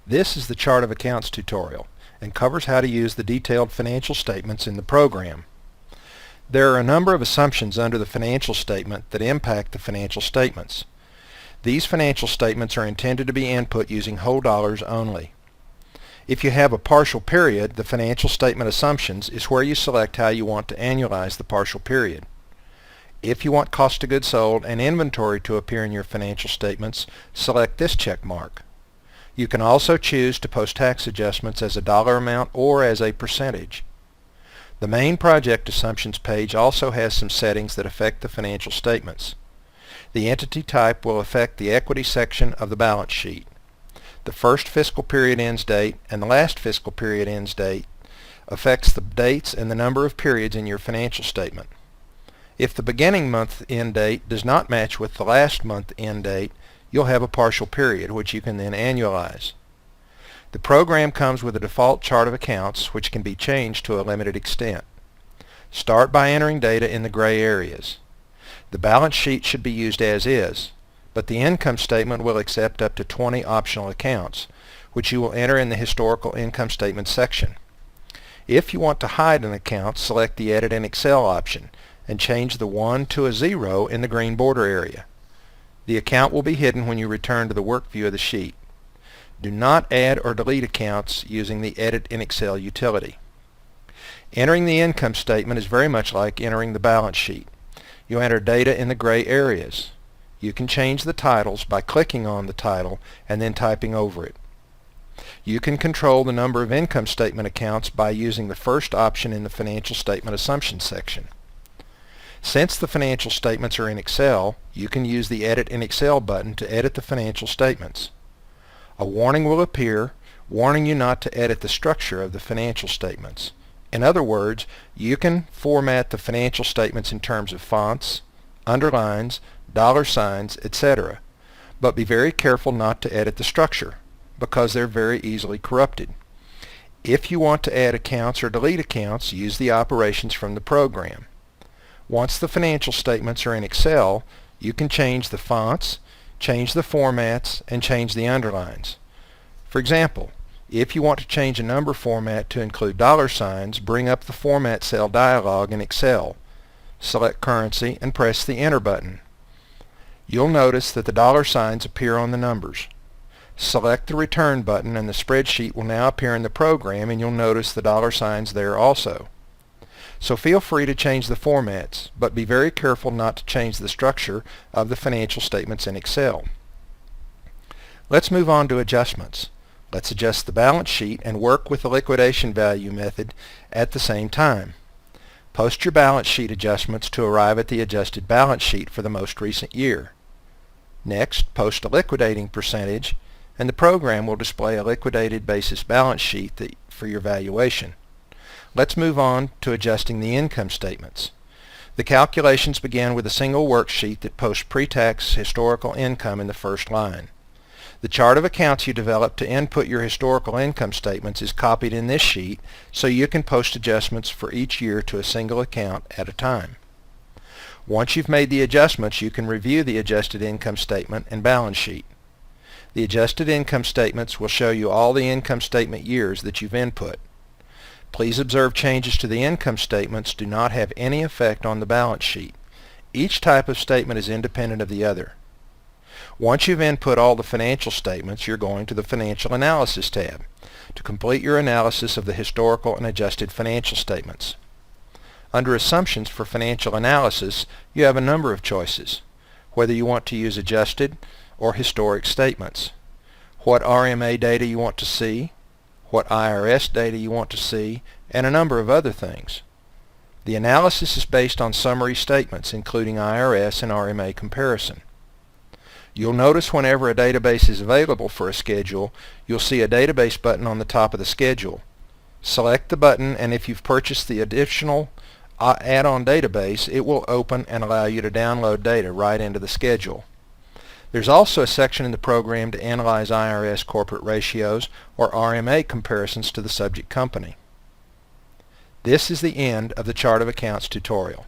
This is the Chart of Accounts tutorial and covers how to use the detailed financial statements in the program. There are a number of assumptions under the financial statement that impact the financial statements. These financial statements are intended to be input using whole dollars only. If you have a partial period, the financial statement assumptions is where you select how you want to annualize the partial period. If you want cost of goods sold and inventory to appear in your financial statements, select this check mark. You can also choose to post tax adjustments as a dollar amount or as a percentage. The main project assumptions page also has some settings that affect the financial statements. The entity type will affect the equity section of the balance sheet. The first fiscal period ends date and the last fiscal period ends date affects the dates and the number of periods in your financial statement. If the beginning month end date does not match with the last month end date, you'll have a partial period, which you can then annualize. The program comes with a default chart of accounts, which can be changed to a limited extent. Start by entering data in the gray areas. The balance sheet should be used as is, but the income statement will accept up to 20 optional accounts, which you will enter in the historical income statement section. If you want to hide an account, select the Edit in Excel option and change the 1 to a 0 in the green border area. The account will be hidden when you return to the work view of the sheet. Do not add or delete accounts using the Edit in Excel utility. Entering the income statement is very much like entering the balance sheet. You enter data in the gray areas. You can change the titles by clicking on the title and then typing over it. You can control the number of income statement accounts by using the first option in the financial statement assumptions section. Since the financial statements are in Excel, you can use the Edit in Excel button to edit the financial statements. A warning will appear warning you not to edit the structure of the financial statements. In other words, you can format the financial statements in terms of fonts, underlines, dollar signs, etc. But be very careful not to edit the structure, because they're very easily corrupted. If you want to add accounts or delete accounts, use the operations from the program. Once the financial statements are in Excel, you can change the fonts, change the formats, and change the underlines. For example, if you want to change a number format to include dollar signs, bring up the Format Cell dialog in Excel. Select Currency and press the Enter button. You'll notice that the dollar signs appear on the numbers. Select the Return button and the spreadsheet will now appear in the program, and you'll notice the dollar signs there also. So feel free to change the formats, but be very careful not to change the structure of the financial statements in Excel. Let's move on to adjustments. Let's adjust the balance sheet and work with the liquidation value method at the same time. Post your balance sheet adjustments to arrive at the adjusted balance sheet for the most recent year. Next, post a liquidating percentage, and the program will display a liquidated basis balance sheet for your valuation. Let's move on to adjusting the income statements. The calculations begin with a single worksheet that posts pre-tax historical income in the first line. The chart of accounts you develop to input your historical income statements is copied in this sheet, so you can post adjustments for each year to a single account at a time. Once you've made the adjustments, you can review the adjusted income statement and balance sheet. The adjusted income statements will show you all the income statement years that you've input. Please observe changes to the income statements do not have any effect on the balance sheet. Each type of statement is independent of the other. Once you've input all the financial statements, you're going to the Financial Analysis tab to complete your analysis of the historical and adjusted financial statements. Under Assumptions for Financial Analysis, you have a number of choices, whether you want to use adjusted or historic statements, what RMA data you want to see, what IRS data you want to see, and a number of other things. The analysis is based on summary statements, including IRS and RMA comparison. You'll notice whenever a database is available for a schedule, you'll see a database button on the top of the schedule. Select the button, and if you've purchased the additional add-on database, it will open and allow you to download data right into the schedule. There's also a section in the program to analyze IRS corporate ratios or RMA comparisons to the subject company. This is the end of the Chart of Accounts tutorial.